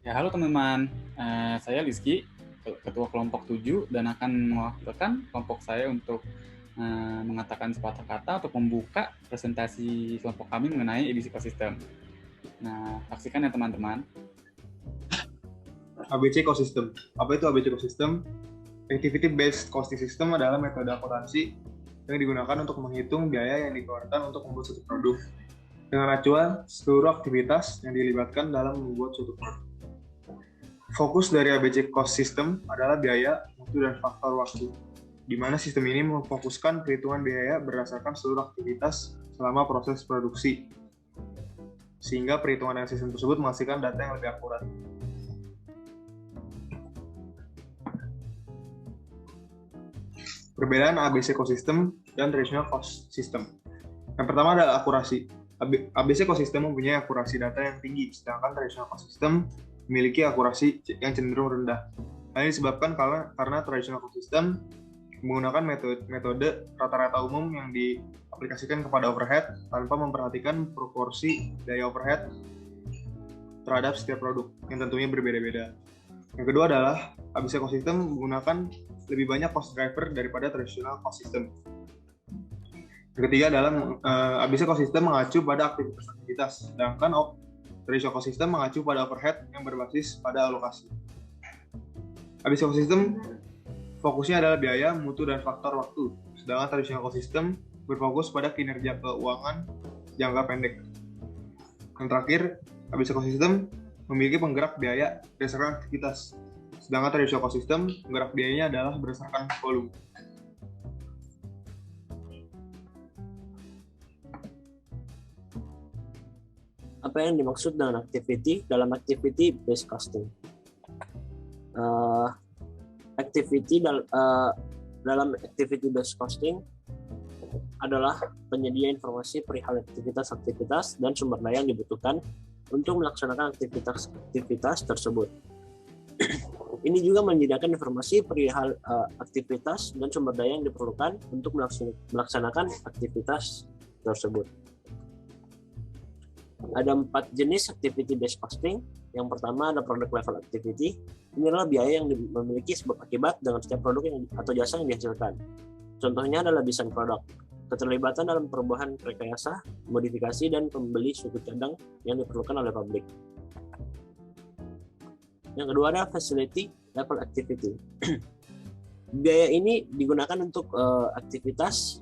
Ya, halo teman-teman. Saya Rizky, Ketua Kelompok 7, dan akan mewakilkan kelompok saya untuk mengatakan sepatah kata untuk membuka presentasi kelompok kami mengenai edisi ekosistem. Nah, saksikan ya teman-teman. ABC Ecosystem. Apa itu ABC Ecosystem? Activity Based Costing System adalah metode akuntansi yang digunakan untuk menghitung biaya yang dikeluarkan untuk membuat suatu produk dengan acuan seluruh aktivitas yang dilibatkan dalam membuat suatu produk. Fokus dari ABC Cost System adalah biaya, mutu, dan faktor waktu, di mana sistem ini memfokuskan perhitungan biaya berdasarkan seluruh aktivitas selama proses produksi, sehingga perhitungan dari sistem tersebut menghasilkan data yang lebih akurat. Perbedaan ABC Ecosystem dan Traditional Cost System. Yang pertama adalah akurasi. ABC Ecosystem mempunyai akurasi data yang tinggi, sedangkan Traditional Cost System memiliki akurasi yang cenderung rendah. Hal ini disebabkan karena Traditional Cost System menggunakan metode rata-rata umum yang diaplikasikan kepada overhead tanpa memperhatikan proporsi daya overhead terhadap setiap produk yang tentunya berbeda-beda. Yang kedua adalah ABC Ecosystem menggunakan lebih banyak cost driver daripada traditional cost system. Yang ketiga adalah ABC Ecosystem mengacu pada aktivitas, sedangkan traditional cost system mengacu pada overhead yang berbasis pada alokasi. ABC Ecosystem fokusnya adalah biaya, mutu, dan faktor waktu, sedangkan traditional cost system berfokus pada kinerja keuangan jangka pendek. Yang terakhir, ABC Ecosystem memiliki penggerak biaya berdasarkan aktivitas, sedangkan traditional cost system penggerak biayanya adalah berdasarkan volume. Apa yang dimaksud dengan activity dalam activity based costing? Dalam activity based costing adalah penyedia informasi perihal aktivitas dan sumber daya yang dibutuhkan untuk melaksanakan aktivitas tersebut. Ini juga menyediakan informasi perihal aktivitas dan sumber daya yang diperlukan untuk melaksanakan aktivitas tersebut. Ada 4 jenis activity based costing. Yang pertama ada product level activity. Ini adalah biaya yang memiliki sebab akibat dengan setiap produk atau jasa yang dihasilkan. Contohnya adalah desain produk, keterlibatan dalam perubahan rekayasa, modifikasi, dan pembeli suku cadang yang diperlukan oleh pabrik. Yang kedua adalah facility level activity. Biaya ini digunakan untuk aktivitas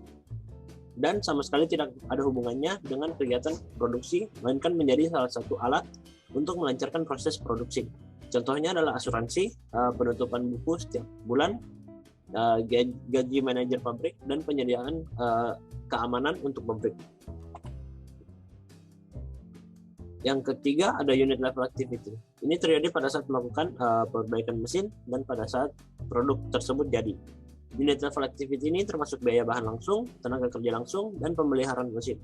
dan sama sekali tidak ada hubungannya dengan kegiatan produksi, melainkan menjadi salah satu alat untuk melancarkan proses produksi. Contohnya adalah asuransi, penutupan buku setiap bulan, gaji manajer pabrik, dan penyediaan keamanan untuk pabrik. Yang ketiga ada unit level activity. Ini terjadi pada saat melakukan perbaikan mesin dan pada saat produk tersebut jadi. Unit level activity ini termasuk biaya bahan langsung, tenaga kerja langsung, dan pemeliharaan mesin.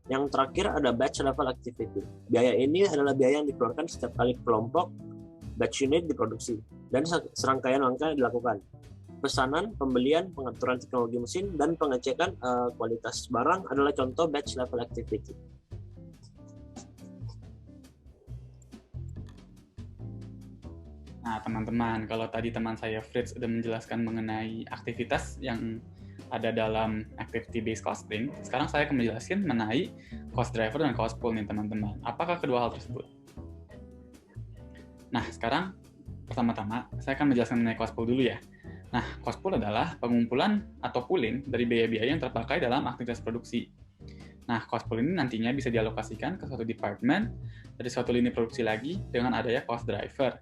Yang terakhir ada batch level activity. Biaya ini adalah biaya yang dikeluarkan setiap kali kelompok batch unit diproduksi dan serangkaian langkah dilakukan. Pesanan, pembelian, pengaturan teknologi mesin, dan pengecekan kualitas barang adalah contoh batch level activity. Nah, teman-teman, kalau tadi teman saya Fritz sudah menjelaskan mengenai aktivitas yang ada dalam activity based costing, sekarang saya akan menjelaskan mengenai cost driver dan cost pool nih teman-teman. Apakah kedua hal tersebut? Nah, sekarang pertama-tama saya akan menjelaskan mengenai cost pool dulu ya. Nah, cost pool adalah pengumpulan atau pooling dari biaya-biaya yang terpakai dalam aktivitas produksi. Nah, cost pool ini nantinya bisa dialokasikan ke suatu department dari suatu lini produksi lagi dengan adanya cost driver.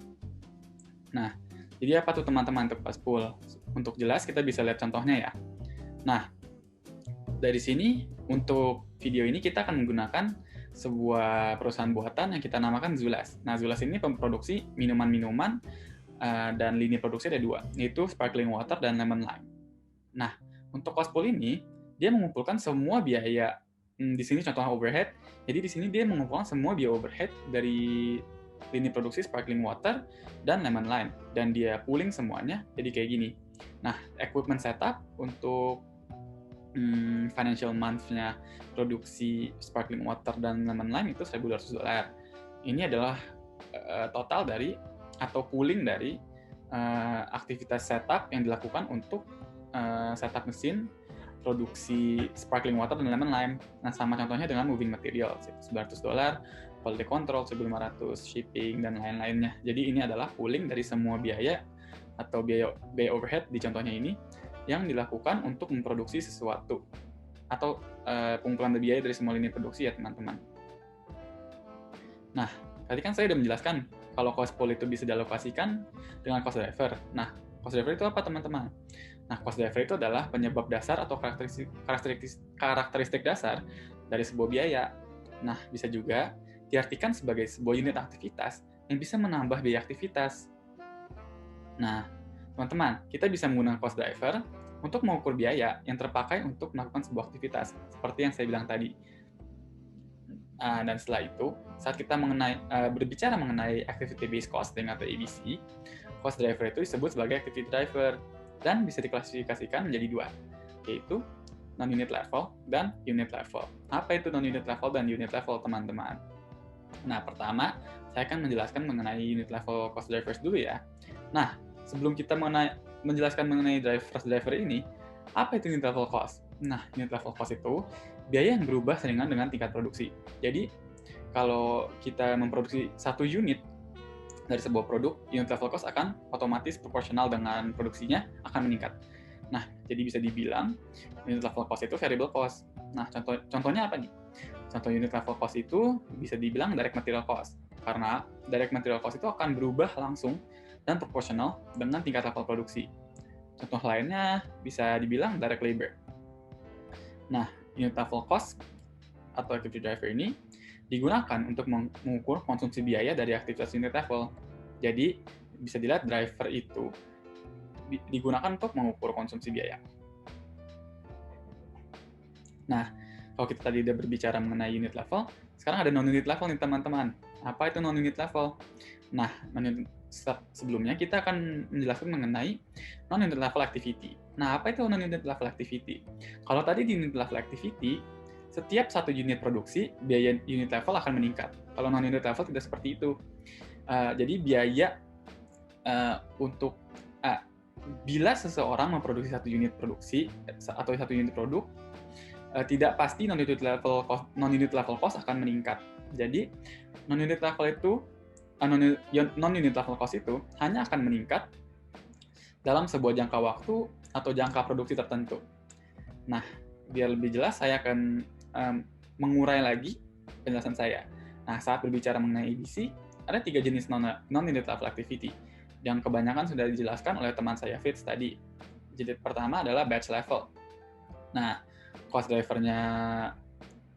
Nah, jadi apa tuh teman-teman untuk cost pool? Untuk jelas kita bisa lihat contohnya ya. Nah, dari sini untuk video ini kita akan menggunakan sebuah perusahaan buatan yang kita namakan Zulas. Nah, Zulas ini pemproduksi minuman-minuman dan lini produksi ada 2, yaitu sparkling water dan lemon lime. Nah, untuk cost pool ini dia mengumpulkan semua biaya. Di sini contohnya overhead. Jadi di sini dia mengumpulkan semua biaya overhead dari lini produksi sparkling water dan lemon lime, dan dia pooling semuanya jadi kayak gini. Nah, equipment setup untuk financial month-nya produksi sparkling water dan lemon lime itu $1,200. Ini adalah total dari atau pooling dari aktivitas setup yang dilakukan untuk setup mesin, produksi sparkling water dan lemon lime. Nah, sama contohnya dengan moving material, $900, quality control 1.500, shipping dan lain-lainnya. Jadi ini adalah pooling dari semua biaya atau biaya overhead di contohnya ini yang dilakukan untuk memproduksi sesuatu atau pengumpulan biaya dari semua lini produksi ya teman-teman. Nah, tadi kan saya sudah menjelaskan kalau cost pool itu bisa dialokasikan dengan cost driver. Nah, cost driver itu apa teman-teman? Nah, cost driver itu adalah penyebab dasar atau karakteristik dasar dari sebuah biaya. Nah, bisa juga diartikan sebagai sebuah unit aktivitas yang bisa menambah biaya aktivitas. Nah, teman-teman, kita bisa menggunakan cost driver untuk mengukur biaya yang terpakai untuk melakukan sebuah aktivitas, seperti yang saya bilang tadi. Dan setelah itu, saat kita berbicara mengenai activity-based costing atau ABC, cost driver itu disebut sebagai activity driver dan bisa diklasifikasikan menjadi dua, yaitu non-unit level dan unit level. Apa itu non-unit level dan unit level, teman-teman? Nah, pertama, saya akan menjelaskan mengenai unit level cost drivers dulu ya. Nah, sebelum kita menjelaskan mengenai cost driver ini, apa itu unit level cost? Nah, unit level cost itu biaya yang berubah seiringan dengan tingkat produksi. Jadi, kalau kita memproduksi satu unit dari sebuah produk, unit level cost akan otomatis proporsional dengan produksinya akan meningkat. Nah, jadi bisa dibilang unit level cost itu variable cost. Nah, contohnya apa nih? Contoh unit level cost itu bisa dibilang direct material cost. Karena direct material cost itu akan berubah langsung dan proporsional dengan tingkat level produksi. Contoh lainnya bisa dibilang direct labor. Nah, unit level cost atau activity driver ini digunakan untuk mengukur konsumsi biaya dari aktivitas unit level. Jadi, bisa dilihat driver itu digunakan untuk mengukur konsumsi biaya. Nah, kalau kita tadi udah berbicara mengenai unit level, sekarang ada non-unit level nih teman-teman. Apa itu non-unit level? Nah, sebelumnya kita akan menjelaskan mengenai non-unit level activity. Nah, apa itu non-unit level activity? Kalau tadi di unit level activity, setiap satu unit produksi, biaya unit level akan meningkat. Kalau non-unit level tidak seperti itu. Jadi biaya untuk bila seseorang memproduksi satu unit produksi atau satu unit produk, tidak pasti non-unit level cost akan meningkat. Jadi non-unit level cost itu hanya akan meningkat dalam sebuah jangka waktu atau jangka produksi tertentu. Nah, biar lebih jelas saya akan mengurai lagi penjelasan saya. Nah, saat berbicara mengenai ABC, ada 3 jenis non-unit level activity yang kebanyakan sudah dijelaskan oleh teman saya Fitz tadi. Jadi pertama adalah batch level. Nah, cost driver-nya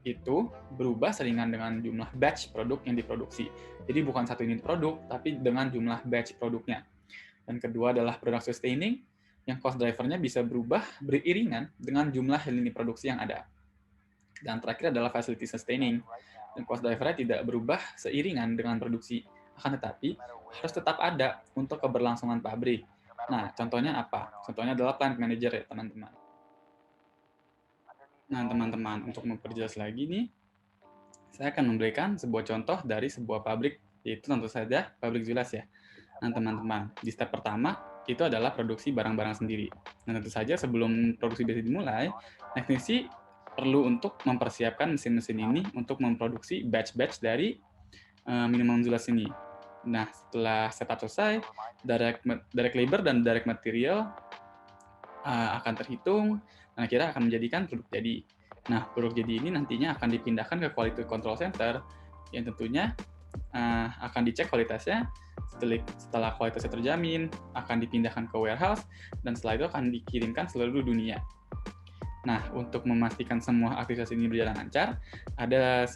itu berubah seringan dengan jumlah batch produk yang diproduksi. Jadi bukan satu unit produk, tapi dengan jumlah batch produknya. Dan kedua adalah product sustaining, yang cost driver-nya bisa berubah beriringan dengan jumlah lini produksi yang ada. Dan terakhir adalah facility sustaining, dan cost driver-nya tidak berubah seiringan dengan produksi, akan tetapi harus tetap ada untuk keberlangsungan pabrik. Nah, contohnya apa? Contohnya adalah plant manager ya, teman-teman. Nah, teman-teman, untuk memperjelas lagi nih, saya akan memberikan sebuah contoh dari sebuah pabrik, yaitu tentu saja pabrik Zulas ya. Nah, teman-teman, di step pertama, itu adalah produksi barang-barang sendiri. Nah, tentu saja sebelum produksi bisa dimulai, teknisi perlu untuk mempersiapkan mesin-mesin ini untuk memproduksi batch-batch dari minuman Zulas ini. Nah, setelah setup selesai, direct labor dan direct material akan terhitung, dan akhirnya akan menjadikan produk jadi. Nah, produk jadi ini nantinya akan dipindahkan ke quality control center, yang tentunya akan dicek kualitasnya. Setelah kualitasnya terjamin, akan dipindahkan ke warehouse, dan setelah itu akan dikirimkan seluruh dunia. Nah, untuk memastikan semua aktivitas ini berjalan lancar, ada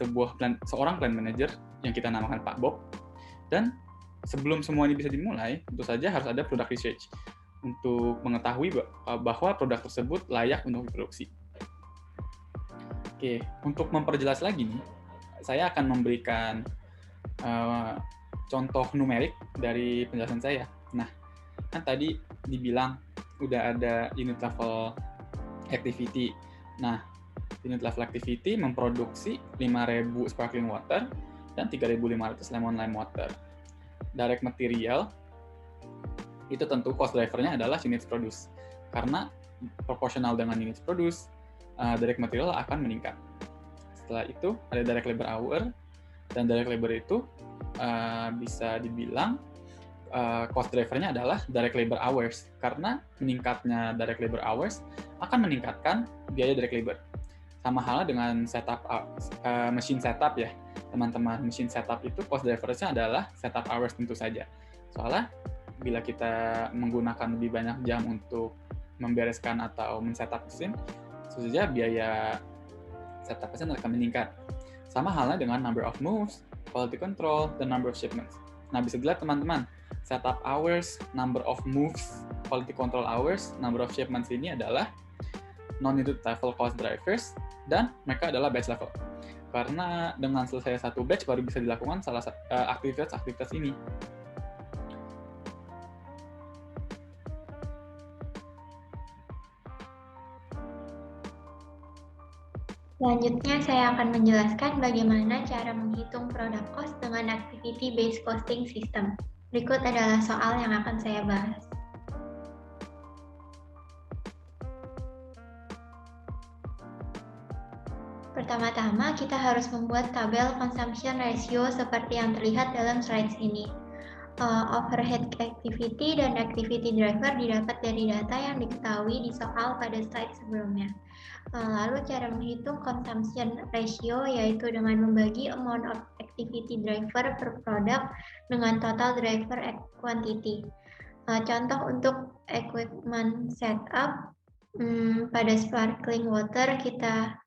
seorang plant manager yang kita namakan Pak Bob. Dan sebelum semua ini bisa dimulai, tentu saja harus ada product research untuk mengetahui bahwa produk tersebut layak untuk diproduksi. Oke, untuk memperjelas lagi nih, saya akan memberikan contoh numerik dari penjelasan saya. Nah, kan tadi dibilang udah ada unit level activity. Nah, unit level activity memproduksi 5.000 sparkling water dan 3.500 lemon lime water. direct material, itu tentu cost drivernya adalah units produced. Karena proporsional dengan units produced, direct material akan meningkat. Setelah itu ada direct labor hour, dan direct labor itu bisa dibilang cost drivernya adalah direct labor hours, karena meningkatnya direct labor hours akan meningkatkan biaya direct labor. Sama halnya dengan setup machine setup ya, teman-teman. Machine setup itu cost drivernya adalah setup hours tentu saja. Soalnya bila kita menggunakan lebih banyak jam untuk membereskan atau men-setup mesin, tentu saja biaya setup mesin akan meningkat. Sama halnya dengan number of moves, quality control, dan number of shipments. Nah, bisa dilihat teman-teman, setup hours, number of moves, quality control hours, number of shipments ini adalah non-unit level cost drivers, dan mereka adalah batch level. Karena dengan selesai satu batch baru bisa dilakukan aktivitas-aktivitas ini. Selanjutnya, saya akan menjelaskan bagaimana cara menghitung product cost dengan activity-based costing system. Berikut adalah soal yang akan saya bahas. Pertama-tama, kita harus membuat tabel consumption ratio seperti yang terlihat dalam slides ini. Overhead activity dan activity driver didapat dari data yang diketahui di soal pada slide sebelumnya. Lalu cara menghitung consumption ratio yaitu dengan membagi amount of activity driver per product dengan total driver quantity. Contoh untuk equipment setup, pada sparkling water kita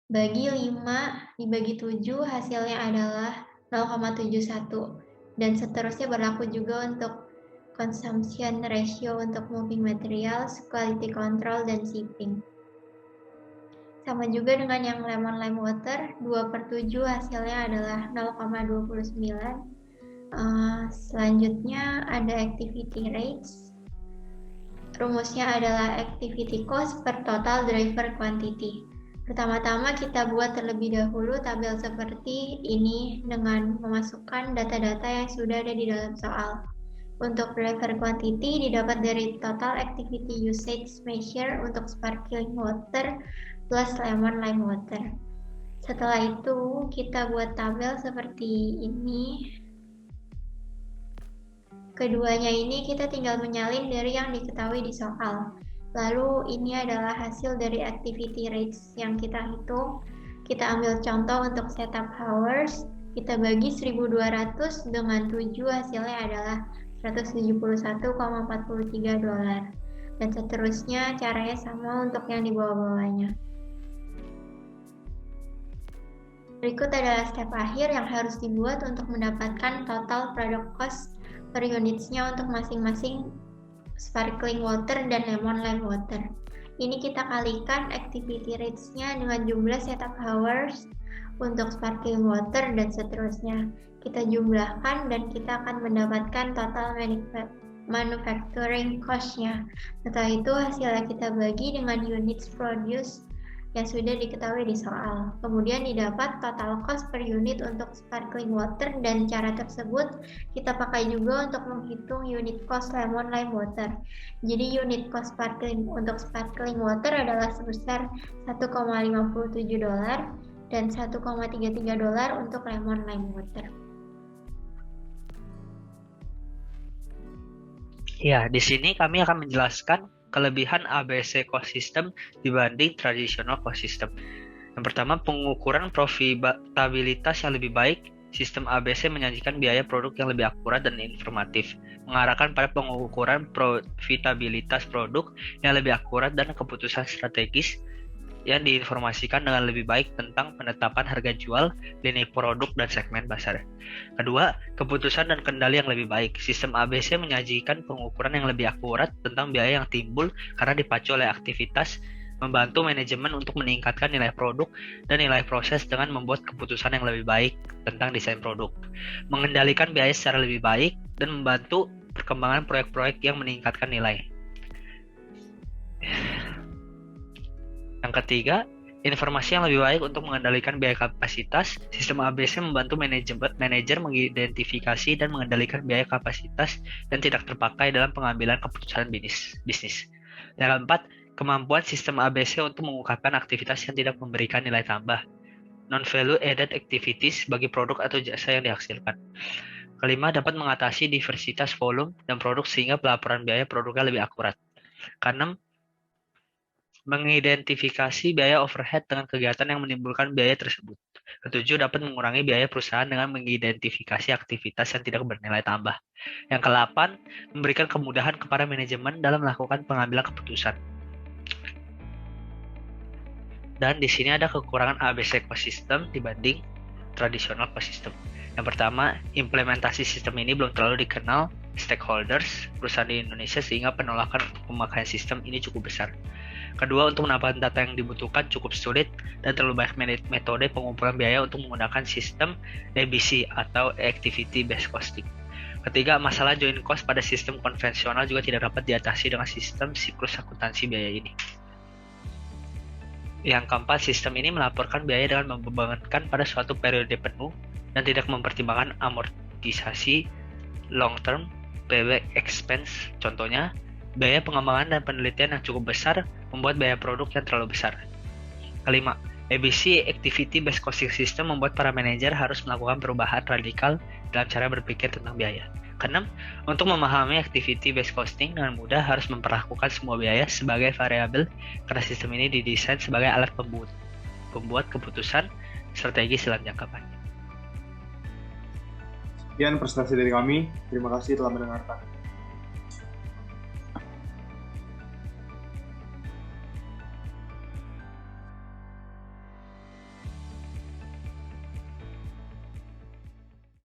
bagi 5 dibagi 7 hasilnya adalah 0,71, dan seterusnya berlaku juga untuk consumption ratio untuk moving materials, quality control, dan shipping. Sama juga dengan yang lemon lime water, 2/7 hasilnya adalah 0,29. Selanjutnya ada activity rates. Rumusnya adalah activity cost per total driver quantity. Pertama-tama kita buat terlebih dahulu tabel seperti ini dengan memasukkan data-data yang sudah ada di dalam soal. Untuk driver quantity didapat dari total activity usage measure untuk sparkling water plus lemon lime water. Setelah itu kita buat tabel seperti ini. Keduanya ini kita tinggal menyalin dari yang diketahui di soal. Lalu ini adalah hasil dari activity rates yang kita hitung. Kita ambil contoh untuk setup hours, kita bagi 1.200 dengan 7 hasilnya adalah $171,43. Dan seterusnya caranya sama untuk yang di bawah-bawahnya. Berikut adalah step akhir yang harus dibuat untuk mendapatkan total product cost per unitsnya untuk masing-masing sparkling water dan lemon lime water. Ini kita kalikan activity rates-nya dengan jumlah setup hours untuk sparkling water dan seterusnya. Kita jumlahkan dan kita akan mendapatkan total manufacturing cost-nya. Setelah itu hasilnya kita bagi dengan units produced yang sudah diketahui di soal. Kemudian didapat total cost per unit untuk sparkling water, dan cara tersebut kita pakai juga untuk menghitung unit cost lemon lime water. Jadi unit cost untuk sparkling water adalah sebesar $1,57 dan $1,33 untuk lemon lime water. Ya, di sini kami akan menjelaskan kelebihan ABC cost system dibanding tradisional cost system. Yang pertama, pengukuran profitabilitas yang lebih baik. Sistem ABC menyajikan biaya produk yang lebih akurat dan informatif, mengarahkan pada pengukuran profitabilitas produk yang lebih akurat dan keputusan strategis yang diinformasikan dengan lebih baik tentang penetapan harga jual, lini produk, dan segmen pasar. Kedua, keputusan dan kendali yang lebih baik. Sistem ABC menyajikan pengukuran yang lebih akurat tentang biaya yang timbul karena dipacu oleh aktivitas, membantu manajemen untuk meningkatkan nilai produk dan nilai proses dengan membuat keputusan yang lebih baik tentang desain produk, mengendalikan biaya secara lebih baik, dan membantu perkembangan proyek-proyek yang meningkatkan nilai. Yang ketiga, Informasi yang lebih baik untuk mengendalikan biaya kapasitas, sistem ABC membantu manajer mengidentifikasi dan mengendalikan biaya kapasitas yang tidak terpakai dalam pengambilan keputusan bisnis. Yang keempat, kemampuan sistem ABC untuk mengungkapkan aktivitas yang tidak memberikan nilai tambah, non-value added activities bagi produk atau jasa yang dihasilkan. Kelima, dapat mengatasi diversitas volume dan produk sehingga pelaporan biaya produknya lebih akurat. Keenam, mengidentifikasi biaya overhead dengan kegiatan yang menimbulkan biaya tersebut. Ketujuh, dapat mengurangi biaya perusahaan dengan mengidentifikasi aktivitas yang tidak bernilai tambah. Yang kedelapan, memberikan kemudahan kepada manajemen dalam melakukan pengambilan keputusan. Dan di sini ada kekurangan ABC ekosistem dibanding tradisional ekosistem. Yang pertama, implementasi sistem ini belum terlalu dikenal stakeholders perusahaan di Indonesia sehingga penolakan untuk pemakaian sistem ini cukup besar. Kedua, untuk mendapatkan data yang dibutuhkan cukup sulit dan terlalu banyak metode pengumpulan biaya untuk menggunakan sistem ABC atau Activity Based Costing. Ketiga, masalah joint cost pada sistem konvensional juga tidak dapat diatasi dengan sistem siklus akuntansi biaya ini. Yang keempat, sistem ini melaporkan biaya dengan membebankan pada suatu periode penuh dan tidak mempertimbangkan amortisasi long term payback expense. Contohnya, biaya pengembangan dan penelitian yang cukup besar membuat biaya produk yang terlalu besar. Kelima, ABC Activity Based Costing System membuat para manajer harus melakukan perubahan radikal dalam cara berpikir tentang biaya. Keenam, untuk memahami Activity Based Costing dengan mudah harus memperlakukan semua biaya sebagai variabel karena sistem ini didesain sebagai alat pembuat keputusan strategi dalam jangka panjang. Sekian presentasi dari kami. Terima kasih telah mendengarkan.